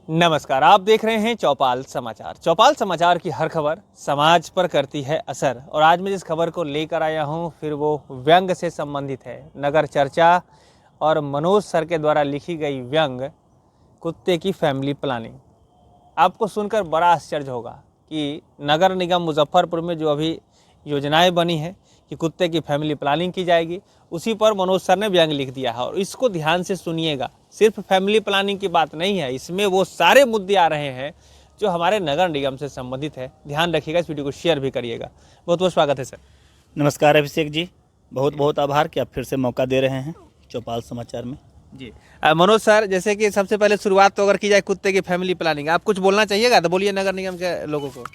नमस्कार, आप देख रहे हैं चौपाल समाचार। चौपाल समाचार की हर खबर समाज पर करती है असर और आज मैं जिस खबर को लेकर आया हूं फिर वो व्यंग से संबंधित है। नगर चर्चा और मनोज सर के द्वारा लिखी गई व्यंग कुत्ते की फैमिली प्लानिंग। आपको सुनकर बड़ा आश्चर्य होगा कि नगर निगम मुजफ्फरपुर में जो अभी योजनाएं बनी हैं कि कुत्ते की फैमिली प्लानिंग की जाएगी, उसी पर मनोज सर ने व्यंग लिख दिया है। और इसको ध्यान से सुनिएगा, सिर्फ फैमिली प्लानिंग की बात नहीं है, इसमें वो सारे मुद्दे आ रहे हैं जो हमारे नगर निगम से संबंधित है। ध्यान रखिएगा, इस वीडियो को शेयर भी करिएगा। बहुत बहुत स्वागत है सर। नमस्कार अभिषेक जी, बहुत बहुत आभार कि आप फिर से मौका दे रहे हैं चौपाल समाचार में। जी मनोज सर, जैसे कि सबसे पहले शुरुआत तो अगर की जाए कुत्ते की फैमिली प्लानिंग, आप कुछ बोलना चाहिएगा तो बोलिए नगर निगम के लोगों को।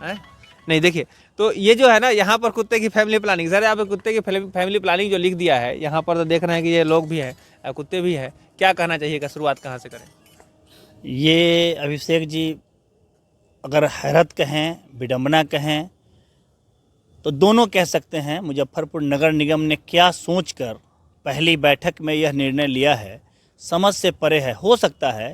हैं? नहीं, देखिए, तो ये जो है ना, यहाँ पर कुत्ते की फैमिली प्लानिंग, सर यहाँ पे कुत्ते की फैमिली प्लानिंग जो लिख दिया है, यहाँ पर तो देख रहे हैं कि ये लोग भी हैं, कुत्ते भी हैं। क्या कहना चाहिएगा, शुरुआत कहाँ से करें? ये अभिषेक जी, अगर हैरत कहें, विडंबना कहें, तो दोनों कह सकते हैं। मुजफ्फरपुर नगर निगम ने क्या सोचकर पहली बैठक में यह निर्णय लिया है, समझ से परे है। हो सकता है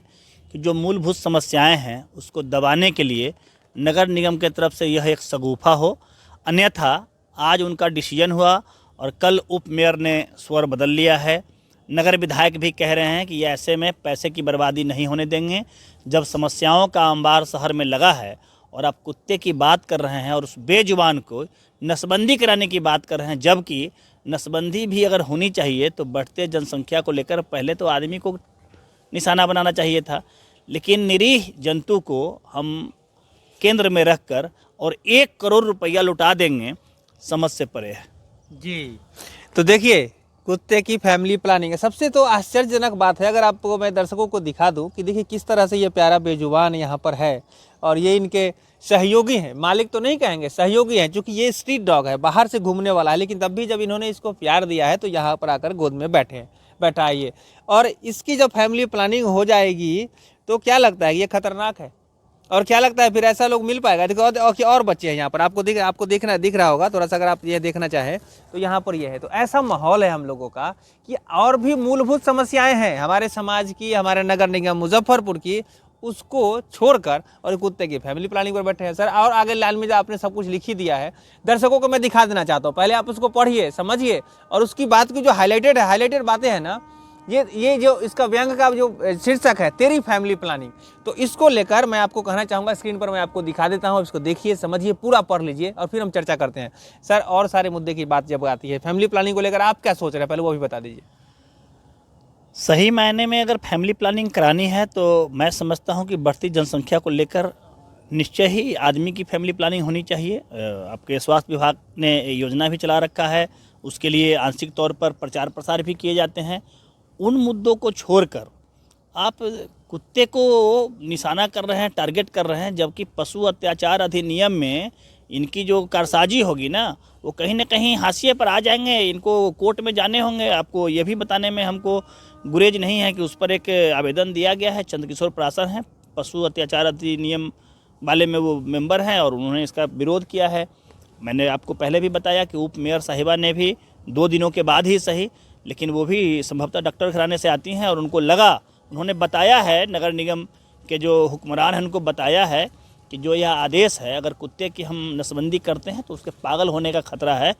कि जो मूलभूत समस्याएं हैं उसको दबाने के लिए नगर निगम के तरफ से यह एक शगुफा हो, अन्यथा आज उनका डिसीजन हुआ और कल उप मेयर ने स्वर बदल लिया है। नगर विधायक भी कह रहे हैं कि ये ऐसे में पैसे की बर्बादी नहीं होने देंगे। जब समस्याओं का अंबार शहर में लगा है और आप कुत्ते की बात कर रहे हैं और उस बेजुबान को नसबंदी कराने की बात कर रहे हैं, जबकि नसबंदी भी अगर होनी चाहिए तो बढ़ते जनसंख्या को लेकर पहले तो आदमी को निशाना बनाना चाहिए था, लेकिन निरीह जंतु को हम केंद्र में रखकर और 1 करोड़ रुपया लुटा देंगे, समझ से परे है। जी, तो देखिए, कुत्ते की फैमिली प्लानिंग है। सबसे तो आश्चर्यजनक बात है, अगर आपको मैं दर्शकों को दिखा दूं कि देखिए किस तरह से ये प्यारा बेजुबान यहाँ पर है और ये इनके सहयोगी हैं, मालिक तो नहीं कहेंगे, सहयोगी हैं, क्योंकि ये स्ट्रीट डॉग है, बाहर से घूमने वाला है, लेकिन तब भी जब इन्होंने इसको प्यार दिया है तो यहाँ पर आकर गोद में बैठाइए। और इसकी जब फैमिली प्लानिंग हो जाएगी तो क्या लगता है, ये खतरनाक है। और क्या लगता है फिर ऐसा लोग मिल पाएगा? देखो और बच्चे हैं यहाँ पर, आपको दिख रहा होगा थोड़ा सा, अगर आप ये देखना चाहें तो यहाँ पर ये है। तो ऐसा माहौल है हम लोगों का कि और भी मूलभूत समस्याएं हैं हमारे समाज की, हमारे नगर निगम मुजफ्फरपुर की, उसको छोड़कर और कुत्ते की फैमिली प्लानिंग पर बैठे हैं सर। और आगे लाइन में जो आपने सब कुछ लिख ही दिया है, दर्शकों को मैं दिखा देना चाहता हूँ, पहले आप उसको पढ़िए, समझिए, और उसकी बात की जो हाईलाइटेड बातें हैं ना, ये जो इसका व्यंग का जो शीर्षक है, तेरी फैमिली प्लानिंग, तो इसको लेकर मैं आपको कहना चाहूँगा, स्क्रीन पर मैं आपको दिखा देता हूँ, इसको देखिए, समझिए, पूरा पढ़ लीजिए और फिर हम चर्चा करते हैं सर। और सारे मुद्दे की बात जब आती है फैमिली प्लानिंग को लेकर, आप क्या सोच रहे हैं, पहले वो भी बता दीजिए। सही मायने में अगर फैमिली प्लानिंग करानी है तो मैं समझता हूं कि बढ़ती जनसंख्या को लेकर निश्चय ही आदमी की फैमिली प्लानिंग होनी चाहिए। आपके स्वास्थ्य विभाग ने योजना भी चला रखा है, उसके लिए आंशिक तौर पर प्रचार प्रसार भी किए जाते हैं। उन मुद्दों को छोड़कर आप कुत्ते को निशाना कर रहे हैं, टारगेट कर रहे हैं, जबकि पशु अत्याचार अधिनियम में इनकी जो कारसाजी होगी ना, वो कहीं ना कहीं हाशिए पर आ जाएंगे। इनको कोर्ट में जाने होंगे। आपको ये भी बताने में हमको गुरेज नहीं है कि उस पर एक आवेदन दिया गया है। चंद्रकिशोर पराशर हैं, पशु अत्याचार अधिनियम वाले में वो मेंबर हैं और उन्होंने इसका विरोध किया है। मैंने आपको पहले भी बताया कि उप मेयर साहिबा ने भी 2 दिनों के बाद ही सही, लेकिन वो भी संभवतः डॉक्टर घराने से आती हैं और उनको लगा, उन्होंने बताया है, नगर निगम के जो हुक्मरान हैं उनको बताया है कि जो यह आदेश है, अगर कुत्ते की हम नसबंदी करते हैं तो उसके पागल होने का खतरा है।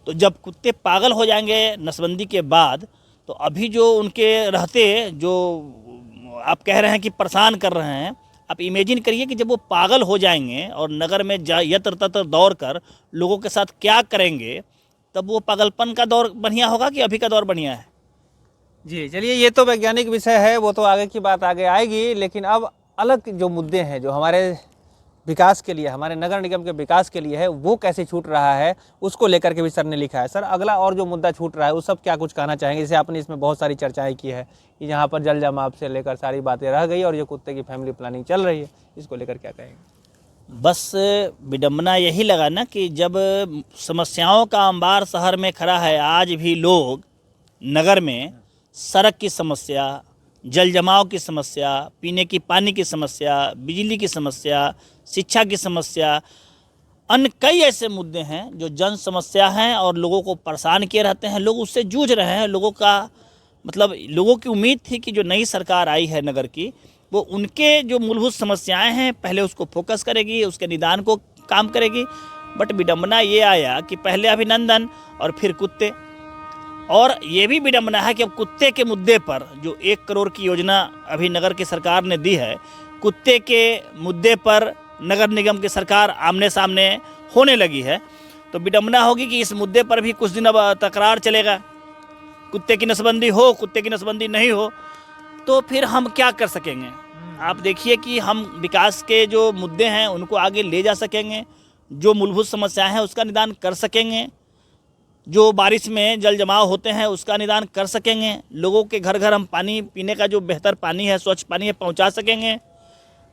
तो जब कुत्ते पागल हो जाएंगे नसबंदी के बाद, तो अभी जो उनके रहते, जो आप कह रहे हैं कि परेशान कर रहे हैं, आप इमेजिन करिए कि जब वो पागल हो जाएंगे और नगर में यत्र तत्र दौड़ कर लोगों के साथ क्या करेंगे, तब वो पागलपन का दौर बढ़िया होगा कि अभी का दौर बढ़िया है? जी चलिए, ये तो वैज्ञानिक विषय है, वो तो आगे की बात आगे आएगी, लेकिन अब अलग जो मुद्दे हैं जो हमारे विकास के लिए, हमारे नगर निगम के विकास के लिए है, वो कैसे छूट रहा है, उसको लेकर के भी सर ने लिखा है। सर, अगला और जो मुद्दा छूट रहा है वो सब क्या कुछ कहना चाहेंगे? जैसे आपने इसमें बहुत सारी चर्चाएं की है कि यहाँ पर जल जमाव से लेकर सारी बातें रह गई और ये कुत्ते की फैमिली प्लानिंग चल रही है, इसको लेकर क्या कहेंगे? बस विडंबना यही लगा ना कि जब समस्याओं का अंबार शहर में खड़ा है, आज भी लोग नगर में सड़क की समस्या, जल जमाव की समस्या, पीने की पानी की समस्या, बिजली की समस्या, शिक्षा की समस्या, अन्य कई ऐसे मुद्दे हैं जो जन समस्या हैं और लोगों को परेशान किए रहते हैं। लोग उससे जूझ रहे हैं। लोगों की उम्मीद थी कि जो नई सरकार आई है नगर की, वो उनके जो मूलभूत समस्याएं हैं पहले उसको फोकस करेगी, उसके निदान को काम करेगी। बट विडंबना ये आया कि पहले अभिनंदन और फिर कुत्ते। और ये भी विडंबना है कि अब कुत्ते के मुद्दे पर जो 1 करोड़ की योजना अभी नगर की सरकार ने दी है, कुत्ते के मुद्दे पर नगर निगम की सरकार आमने सामने होने लगी है। तो विडंबना होगी कि इस मुद्दे पर भी कुछ दिन अब तकरार चलेगा, कुत्ते की नसबंदी हो, कुत्ते की नसबंदी नहीं हो, तो फिर हम क्या कर सकेंगे। आप देखिए कि हम विकास के जो मुद्दे हैं उनको आगे ले जा सकेंगे, जो मूलभूत समस्याएं हैं उसका निदान कर सकेंगे, जो बारिश में जल जमाव होते हैं उसका निदान कर सकेंगे, लोगों के घर घर हम पानी पीने का जो बेहतर पानी है, स्वच्छ पानी है, पहुंचा सकेंगे,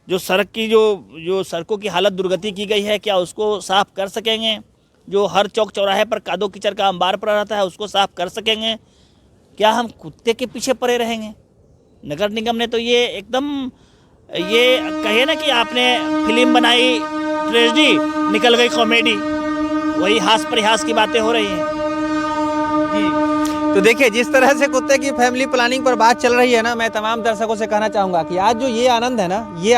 जो सड़क की जो सड़कों की हालत दुर्गति की गई है क्या उसको साफ़ कर सकेंगे, जो हर चौक चौराहे पर कादो कीचड़ का अंबार पड़ा रहता है उसको साफ़ कर सकेंगे। क्या हम कुत्ते के पीछे पड़े रहेंगे? नगर निगम ने तो ये एकदम ये कहे ना कि आपने फिल्म बनाई ट्रेजेडी, निकल गई कॉमेडी, वही हास परिहास की बातें हो रही हैं। तो देखिए जिस तरह से कुत्ते की फैमिली प्लानिंग पर बात चल रही है ना, मैं तमाम दर्शकों से कहना चाहूँगा कि आज जो ये आनंद है ना, ये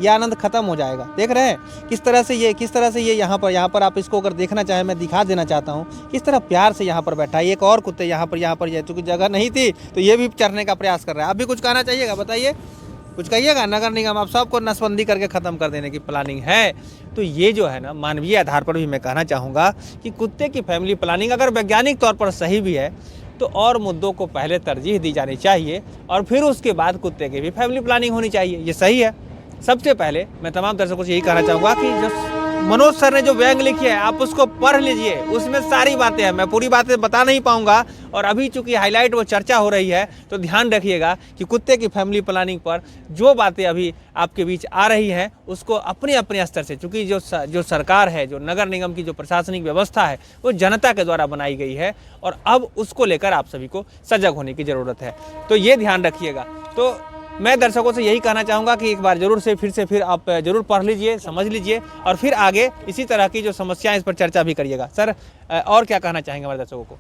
आनंद खत्म हो जाएगा। देख रहे हैं किस तरह से ये यहाँ पर आप इसको अगर देखना चाहें, मैं दिखा देना चाहता हूँ किस तरह प्यार से यहाँ पर बैठा है। एक और कुत्ते यहाँ पर चूँकि जगह नहीं थी तो ये भी चढ़ने का प्रयास कर रहा है। आप भी कुछ कहना चाहिएगा, बताइए, कुछ कहिएगा। नगर निगम आप सबको नसबंदी करके ख़त्म कर देने की प्लानिंग है। तो ये जो है ना, मानवीय आधार पर भी मैं कहना चाहूँगा कि कुत्ते की फैमिली प्लानिंग अगर वैज्ञानिक तौर पर सही भी है तो और मुद्दों को पहले तरजीह दी जानी चाहिए और फिर उसके बाद कुत्ते की भी फैमिली प्लानिंग होनी चाहिए। ये सही है। सबसे पहले मैं तमाम दर्शकों से यही कहना चाहूँगा कि जो मनोज सर ने जो व्यंग लिखी है आप उसको पढ़ लीजिए, उसमें सारी बातें हैं। मैं पूरी बातें बता नहीं पाऊंगा और अभी चूंकि हाईलाइट वो चर्चा हो रही है तो ध्यान रखिएगा कि कुत्ते की फैमिली प्लानिंग पर जो बातें अभी आपके बीच आ रही हैं उसको अपने अपने स्तर से, चूंकि जो सरकार है, जो नगर निगम की जो प्रशासनिक व्यवस्था है वो जनता के द्वारा बनाई गई है और अब उसको लेकर आप सभी को सजग होने की ज़रूरत है। तो ये ध्यान रखिएगा। तो मैं दर्शकों से यही कहना चाहूँगा कि एक बार फिर आप जरूर पढ़ लीजिए, समझ लीजिए और फिर आगे इसी तरह की जो समस्याएं इस पर चर्चा भी करिएगा। सर और क्या कहना चाहेंगे हमारे दर्शकों को?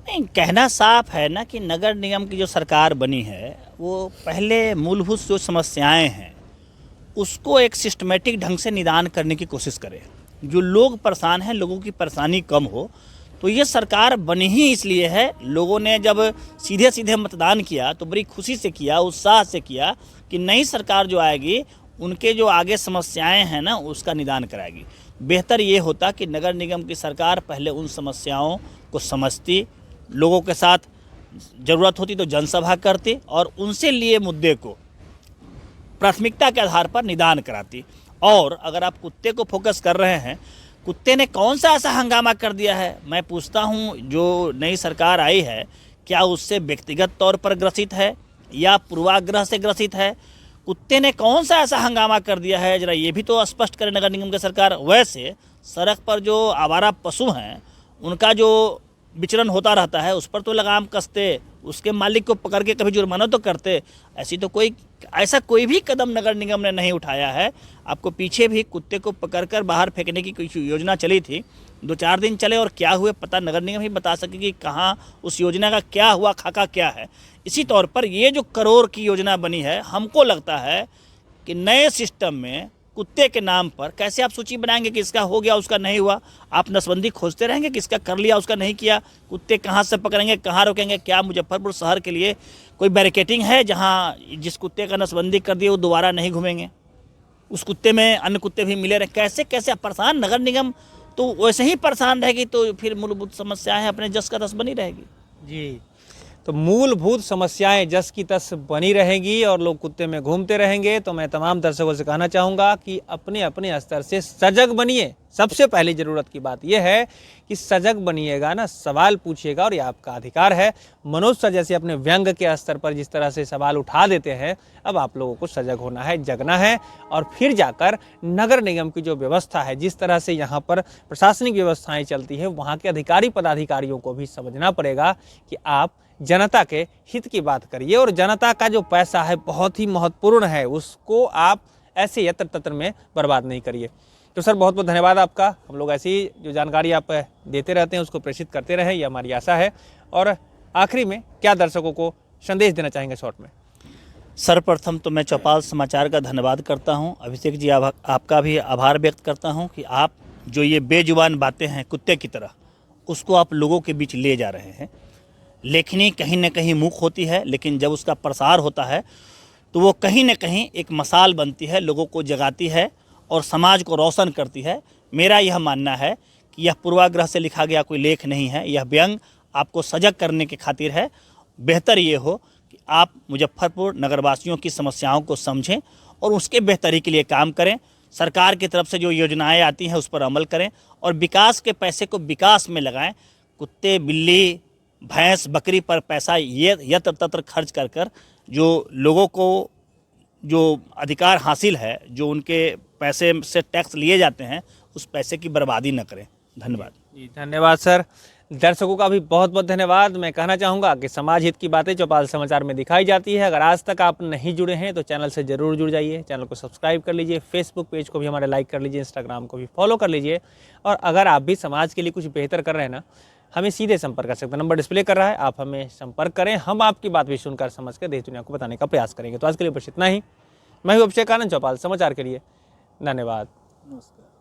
नहीं, कहना साफ है ना कि नगर निगम की जो सरकार बनी है वो पहले मूलभूत जो समस्याएं हैं उसको एक सिस्टमेटिक ढंग से निदान करने की कोशिश करे। जो लोग परेशान हैं, लोगों की परेशानी कम हो। तो ये सरकार बनी ही इसलिए है। लोगों ने जब सीधे सीधे मतदान किया तो बड़ी खुशी से किया, उत्साह से किया कि नई सरकार जो आएगी उनके जो आगे समस्याएं हैं ना उसका निदान कराएगी। बेहतर ये होता कि नगर निगम की सरकार पहले उन समस्याओं को समझती, लोगों के साथ ज़रूरत होती तो जनसभा करती और उनसे लिए मुद्दे को प्राथमिकता के आधार पर निदान कराती। और अगर आप कुत्ते को फोकस कर रहे हैं, कुत्ते ने कौन सा ऐसा हंगामा कर दिया है? मैं पूछता हूँ, जो नई सरकार आई है क्या उससे व्यक्तिगत तौर पर ग्रसित है या पूर्वाग्रह से ग्रसित है? कुत्ते ने कौन सा ऐसा हंगामा कर दिया है, जरा ये भी तो स्पष्ट करे नगर निगम की सरकार। वैसे सड़क पर जो आवारा पशु हैं उनका जो विचरण होता रहता है उस पर तो लगाम कसते, उसके मालिक को पकड़ के कभी जुर्माना तो करते। ऐसा कोई भी कदम नगर निगम ने नहीं उठाया है। आपको पीछे भी कुत्ते को पकड़कर बाहर फेंकने की कोई योजना चली थी, 2-4 दिन चले और क्या हुए पता नगर निगम ही बता सके कि कहाँ उस योजना का क्या हुआ, खाका क्या है। इसी तौर पर ये जो करोड़ की योजना बनी है, हमको लगता है कि नए सिस्टम में कुत्ते के नाम पर कैसे आप सूची बनाएंगे कि इसका हो गया उसका नहीं हुआ? आप नसबंदी खोजते रहेंगे कि इसका कर लिया उसका नहीं किया। कुत्ते कहाँ से पकड़ेंगे, कहाँ रोकेंगे? क्या मुजफ्फरपुर शहर के लिए कोई बैरिकेटिंग है जहाँ जिस कुत्ते का नसबंदी कर दिए वो दोबारा नहीं घूमेंगे? उस कुत्ते में अन्य कुत्ते भी मिले रहे। कैसे परेशान नगर निगम तो वैसे ही परेशान रहेगी तो फिर मूलभूत समस्याएं अपने जस का तस बनी रहेगी। जी, तो मूलभूत समस्याएं जस की तस बनी रहेंगी और लोग कुत्ते में घूमते रहेंगे। तो मैं तमाम दर्शकों से कहना चाहूँगा कि अपने अपने स्तर से सजग बनिए। सबसे पहली ज़रूरत की बात यह है कि सजग बनिएगा ना, सवाल पूछिएगा और ये आपका अधिकार है। मनोज सर जैसे अपने व्यंग के स्तर पर जिस तरह से सवाल उठा देते हैं, अब आप लोगों को सजग होना है, जगना है और फिर जाकर नगर निगम की जो व्यवस्था है, जिस तरह से यहाँ पर प्रशासनिक व्यवस्थाएँ चलती है, वहाँ के अधिकारी पदाधिकारियों को भी समझना पड़ेगा कि आप जनता के हित की बात करिए और जनता का जो पैसा है बहुत ही महत्वपूर्ण है, उसको आप ऐसे यत्र तत्र में बर्बाद नहीं करिए। तो सर बहुत बहुत धन्यवाद आपका। हम लोग ऐसी जो जानकारी आप देते रहते हैं उसको प्रेषित करते रहें, ये हमारी आशा है। और आखिरी में क्या दर्शकों को संदेश देना चाहेंगे शॉर्ट में? सर्वप्रथम तो मैं चौपाल समाचार का धन्यवाद करता हूं। अभिषेक जी, आपका भी आभार व्यक्त करता हूं कि आप जो ये बेजुबान बातें हैं कुत्ते की तरह, उसको आप लोगों के बीच ले जा रहे हैं। लेखनी कहीं न कहीं मूक होती है, लेकिन जब उसका प्रसार होता है तो वो कहीं न कहीं एक मसाल बनती है, लोगों को जगाती है और समाज को रोशन करती है। मेरा यह मानना है कि यह पूर्वाग्रह से लिखा गया कोई लेख नहीं है, यह व्यंग आपको सजग करने के खातिर है। बेहतर ये हो कि आप मुजफ्फरपुर नगरवासियों की समस्याओं को समझें और उसके बेहतरी के लिए काम करें। सरकार की तरफ से जो योजनाएं आती हैं उस पर अमल करें और विकास के पैसे को विकास में लगाएं। कुत्ते, बिल्ली, भैंस, बकरी पर पैसा ये यत्र तत्र खर्च कर कर जो लोगों को जो अधिकार हासिल है, जो उनके पैसे से टैक्स लिए जाते हैं, उस पैसे की बर्बादी न करें। धन्यवाद जी, धन्यवाद सर। दर्शकों का भी बहुत बहुत धन्यवाद। मैं कहना चाहूँगा कि समाज हित की बातें चौपाल समाचार में दिखाई जाती है। अगर आज तक आप नहीं जुड़े हैं तो चैनल से ज़रूर जुड़ जाइए, चैनल को सब्सक्राइब कर लीजिए, फेसबुक पेज को भी हमारे लाइक कर लीजिए, इंस्टाग्राम को भी फॉलो कर लीजिए। और अगर आप भी समाज के लिए कुछ बेहतर कर रहे हैं ना, हमें सीधे संपर्क कर सकते हैं। नंबर डिस्प्ले कर रहा है, आप हमें संपर्क करें। हम आपकी बात भी सुनकर समझ कर देश दुनिया को बताने का प्रयास करेंगे। तो आज के लिए बस इतना ही। मैं हूँ अभिषेक आनंद, चौपाल समाचार के लिए। धन्यवाद। नमस्कार।